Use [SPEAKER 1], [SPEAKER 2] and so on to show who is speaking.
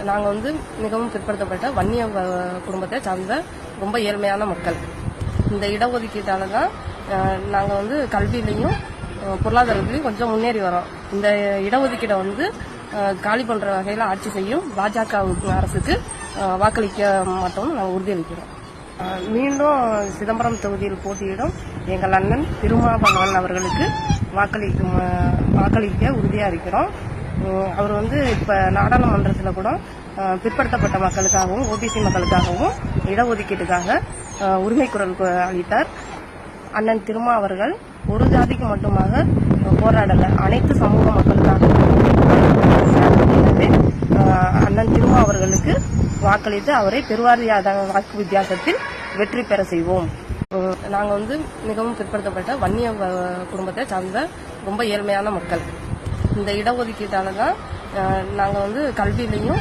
[SPEAKER 1] நாங்கள் வந்து மிகவும் பிற்படுத்தப்பட்ட வன்னிய குடும்பத்தை சார்ந்த ரொம்ப ஏழ்மையான மக்கள். இந்த இடஒதுக்கீட்டால தான் நாங்கள் வந்து கல்வியிலையும் பொருளாதாரத்திலையும் கொஞ்சம் முன்னேறி வரோம். இந்த இடஒதுக்கீடை வந்து காலி பண்ற வகையில் ஆட்சி செய்யும் பாஜக அரசுக்கு வாக்களிக்க மாட்டோம்னு நாங்கள் உறுதியளிக்கிறோம். மீண்டும் சிதம்பரம் தொகுதியில் போட்டியிடும் எங்கள் அண்ணன் திருமாவளவன் அவர்களுக்கு வாக்களிக்க உறுதியாக இருக்கிறோம். அவர் வந்து இப்ப நாடாளுமன்றத்தில் கூட பிற்படுத்தப்பட்ட மக்களுக்காகவும் ஓபிசி மக்களுக்காகவும் இடஒதுக்கீட்டுக்காக உரிமை குரல் அளித்தார். அண்ணன் திருமா அவர்கள் ஒரு ஜாதிக்கு மட்டுமாக போராடல, அனைத்து சமூக மக்களுக்காக. அண்ணன் திருமா அவர்களுக்கு வாக்களித்து அவரை பெருவாரியான வாக்கு வித்தியாசத்தில் வெற்றி பெற செய்வோம். நாங்கள் வந்து மிகவும் பிற்படுத்தப்பட்ட வன்னிய குடும்பத்தை சார்ந்த ரொம்ப ஏழ்மையான மக்கள். இந்த இடஒதுக்கீட்டால தான் நாங்கள் வந்து கல்வியிலையும்